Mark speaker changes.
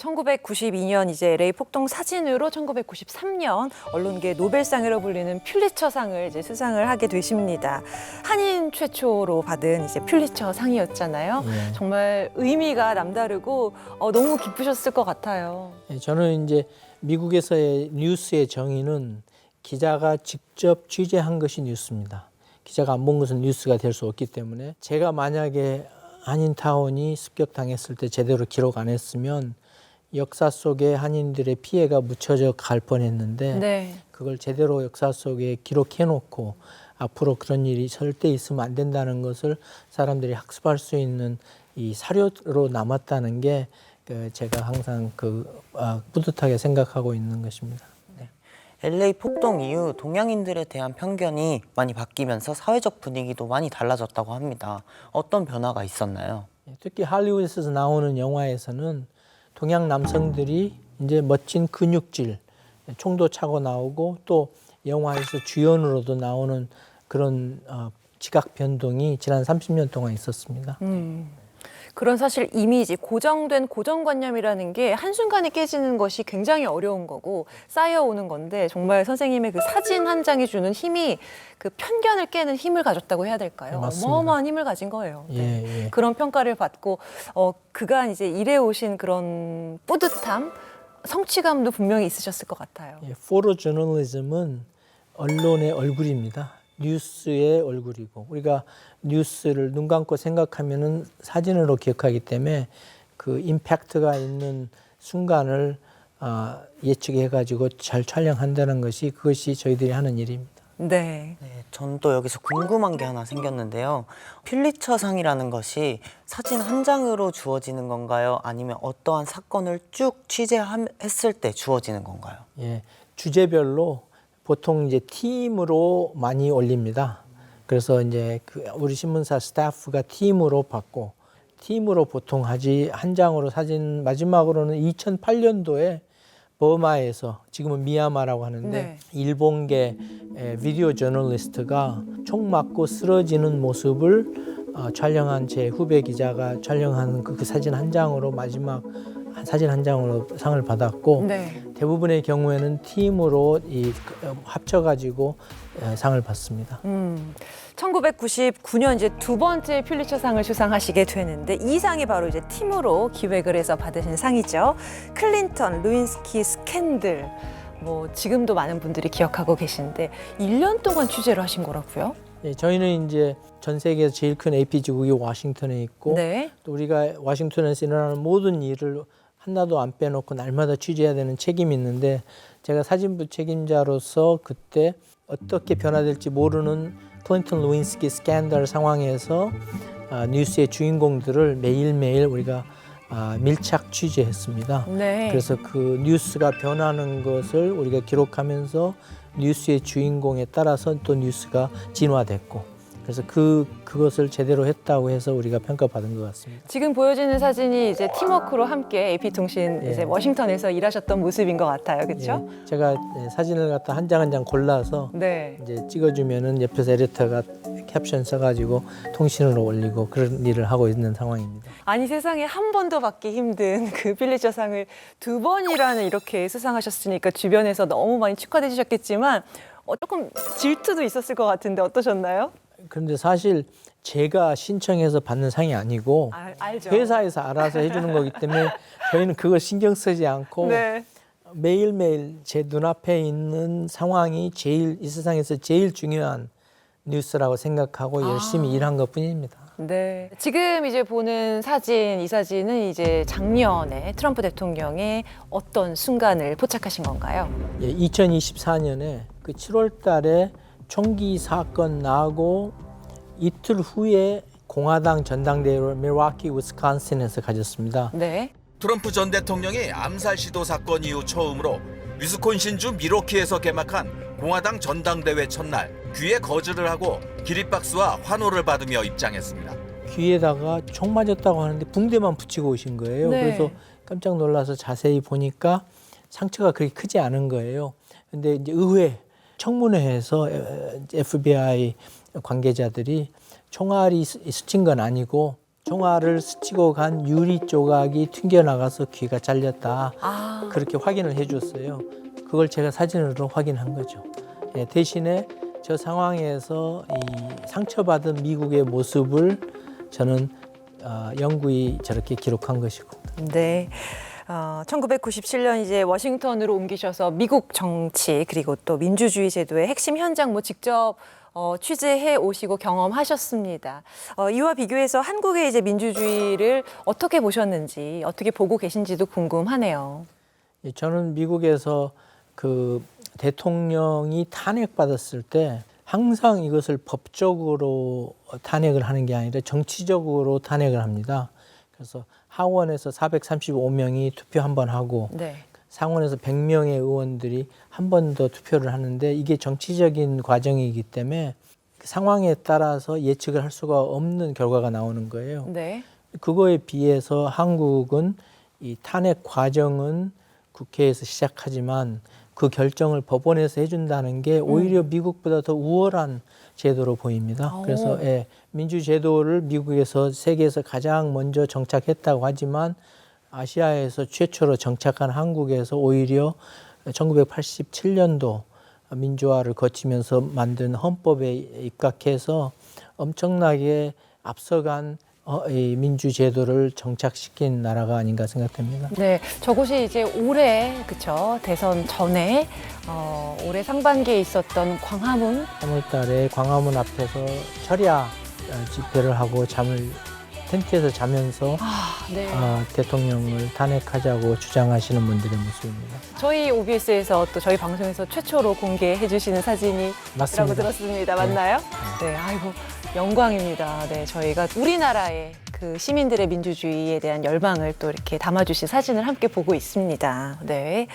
Speaker 1: 1992년 이제 LA 폭동 사진으로 1993년 언론계 노벨상으로 불리는 퓰리처상을 이제 수상을 하게 되십니다. 한인 최초로 받은 이제 퓰리처상이었잖아요.
Speaker 2: 네.
Speaker 1: 정말 의미가 남다르고 너무 기쁘셨을 것 같아요.
Speaker 2: 저는 이제 미국에서의 뉴스의 정의는 기자가 직접 취재한 것이 뉴스입니다. 기자가 안 본 것은 뉴스가 될 수 없기 때문에 제가 만약에 한인타운이 습격당했을 때 제대로 기록 안 했으면 역사 속에 한인들의 피해가 묻혀져 갈 뻔했는데
Speaker 1: 네.
Speaker 2: 그걸 제대로 역사 속에 기록해놓고 앞으로 그런 일이 절대 있으면 안 된다는 것을 사람들이 학습할 수 있는 이 사료로 남았다는 게 제가 항상 뿌듯하게 생각하고 있는 것입니다. 네.
Speaker 3: LA 폭동 이후 동양인들에 대한 편견이 많이 바뀌면서 사회적 분위기도 많이 달라졌다고 합니다. 어떤 변화가 있었나요?
Speaker 2: 특히 할리우드에서 나오는 영화에서는 동양 남성들이 이제 멋진 근육질, 총도 차고 나오고 또 영화에서 주연으로도 나오는 그런 지각 변동이 지난 30년 동안 있었습니다.
Speaker 1: 그런 사실 이미지, 고정된 고정관념이라는 게 한순간에 깨지는 것이 굉장히 어려운 거고 쌓여오는 건데 정말 선생님의 그 사진 한 장이 주는 힘이 그 편견을 깨는 힘을 가졌다고 해야 될까요?
Speaker 2: 네, 맞습니다.
Speaker 1: 어마어마한 힘을 가진 거예요.
Speaker 2: 예.
Speaker 1: 그런 평가를 받고 그간 이제 일해오신 그런 뿌듯함, 성취감도 분명히 있으셨을 것 같아요.
Speaker 2: 포토저널리즘은 언론의 얼굴입니다. 뉴스의 얼굴이고 우리가 뉴스를 눈 감고 생각하면은 사진으로 기억하기 때문에 그 임팩트가 있는 순간을 예측해가지고 잘 촬영한다는 것이 그것이 저희들이 하는 일입니다.
Speaker 1: 네.
Speaker 3: 네, 전 또 여기서 궁금한 게 하나 생겼는데요. 퓰리처상이라는 것이 사진 한 장으로 주어지는 건가요? 아니면 어떠한 사건을 쭉 취재했을 때 주어지는 건가요?
Speaker 2: 예, 주제별로 보통 이제 팀으로 많이 올립니다. 그래서 이제 우리 신문사 스태프가 팀으로 받고 팀으로 보통 하지 한 장으로 사진 마지막으로는 2008년도에 버마에서 지금은 미얀마라고 하는데
Speaker 1: 네.
Speaker 2: 일본계 비디오 저널리스트가 총 맞고 쓰러지는 모습을 촬영한 제 후배 기자가 촬영한 그 사진 한 장으로 마지막 사진 한 장으로 상을 받았고
Speaker 1: 네.
Speaker 2: 대부분의 경우에는 팀으로 합쳐가지고 상을 받습니다.
Speaker 1: 1999년 이제 두 번째 퓰리처상을 수상하시게 되는데 이 상이 바로 이제 팀으로 기획을 해서 받으신 상이죠. 클린턴 루인스키 스캔들. 뭐 지금도 많은 분들이 기억하고 계신데 1년 동안 취재를 하신 거라고요?
Speaker 2: 예, 저희는 이제 전 세계에서 제일 큰 AP지국이 워싱턴에 있고
Speaker 1: 네.
Speaker 2: 또 우리가 워싱턴에서 일어나는 모든 일을 하나도 안 빼놓고 날마다 취재해야 되는 책임이 있는데 제가 사진부 책임자로서 그때 어떻게 변화될지 모르는 클린턴 루인스키 스캔들 상황에서 뉴스의 주인공들을 매일매일 우리가 밀착 취재했습니다.
Speaker 1: 네.
Speaker 2: 그래서 그 뉴스가 변하는 것을 우리가 기록하면서 뉴스의 주인공에 따라서 또 뉴스가 진화됐고 그래서 그것을 제대로 했다고 해서 우리가 평가받은 것 같습니다.
Speaker 1: 지금 보여지는 사진이 이제 팀워크로 함께 AP통신
Speaker 2: 예.
Speaker 1: 이제 워싱턴에서 일하셨던 모습인 것 같아요. 그렇죠?
Speaker 2: 예, 제가 사진을 갖다 한 장 한 장 골라서
Speaker 1: 네.
Speaker 2: 이제 찍어주면은 옆에서 에디터가 캡션 써가지고 통신으로 올리고 그런 일을 하고 있는 상황입니다.
Speaker 1: 아니 세상에 한 번도 받기 힘든 그 퓰리처상을 두 번이라는 이렇게 수상하셨으니까 주변에서 너무 많이 축하해 주셨겠지만 조금 질투도 있었을 것 같은데 어떠셨나요?
Speaker 2: 그런데 사실 제가 신청해서 받는 상이 아니고
Speaker 1: 알죠.
Speaker 2: 회사에서 알아서 해주는 거기 때문에 저희는 그걸 신경 쓰지 않고
Speaker 1: 네.
Speaker 2: 매일매일 제 눈앞에 있는 상황이 이 세상에서 제일 중요한 뉴스라고 생각하고 열심히 일한 것뿐입니다.
Speaker 1: 네. 지금 이제 보는 사진, 이 사진은 이제 작년에 트럼프 대통령의 어떤 순간을 포착하신 건가요?
Speaker 2: 2024년에 그 7월 달에 총기 사건 나고 이틀 후에 공화당 전당대회를 밀워키, 위스콘신에서 가졌습니다.
Speaker 1: 네.
Speaker 4: 트럼프 전 대통령의 암살 시도 사건 이후 처음으로 위스콘신주 밀워키에서 개막한 공화당 전당대회 첫날 귀에 거즈를 하고 기립박수와 환호를 받으며 입장했습니다.
Speaker 2: 귀에다가 총 맞았다고 하는데 붕대만 붙이고 오신 거예요.
Speaker 1: 네.
Speaker 2: 그래서 깜짝 놀라서 자세히 보니까 상처가 그렇게 크지 않은 거예요. 근데 이제 의회 청문회에서 FBI 관계자들이 총알이 스친 건 아니고 총알을 스치고 간 유리 조각이 튕겨나가서 귀가 잘렸다.
Speaker 1: 아,
Speaker 2: 그렇게 확인을 해줬어요. 그걸 제가 사진으로 확인한 거죠. 예, 대신에 저 상황에서 이 상처받은 미국의 모습을 저는 영구히 저렇게 기록한 것이고.
Speaker 1: 네. 1997년 이제 워싱턴으로 옮기셔서 미국 정치 그리고 또 민주주의 제도의 핵심 현장 뭐 직접 취재해 오시고 경험하셨습니다. 이와 비교해서 한국의 이제 민주주의를 어떻게 보셨는지, 어떻게 보고 계신지도 궁금하네요.
Speaker 2: 예, 저는 미국에서 그 대통령이 탄핵받았을 때 항상 이것을 법적으로 탄핵을 하는 게 아니라 정치적으로 탄핵을 합니다. 그래서 하원에서 435명이 투표 한 번 하고
Speaker 1: 네.
Speaker 2: 상원에서 100명의 의원들이 한 번 더 투표를 하는데 이게 정치적인 과정이기 때문에 상황에 따라서 예측을 할 수가 없는 결과가 나오는 거예요.
Speaker 1: 네.
Speaker 2: 그거에 비해서 한국은 이 탄핵 과정은 국회에서 시작하지만 그 결정을 법원에서 해준다는 게 오히려 미국보다 더 우월한 제도로 보입니다. 그래서 예, 민주제도를 미국에서 세계에서 가장 먼저 정착했다고 하지만 아시아에서 최초로 정착한 한국에서 오히려 1987년도 민주화를 거치면서 만든 헌법에 입각해서 엄청나게 앞서간 이 민주제도를 정착시킨 나라가 아닌가 생각됩니다.
Speaker 1: 네, 저곳이 이제 올해 그쵸 대선 전에 올해 상반기에 있었던 광화문
Speaker 2: 3월달에 광화문 앞에서 철야 집회를 하고 텐트에서 자면서
Speaker 1: 네.
Speaker 2: 대통령을 탄핵하자고 주장하시는 분들의 모습입니다.
Speaker 1: 저희 OBS에서 또 저희 방송에서 최초로 공개해 주시는 사진이라고
Speaker 2: 맞습니다.
Speaker 1: 들었습니다. 맞나요? 네, 아이고 영광입니다. 네, 저희가 우리나라의 그 시민들의 민주주의에 대한 열망을 또 이렇게 담아주신 사진을 함께 보고 있습니다. 네.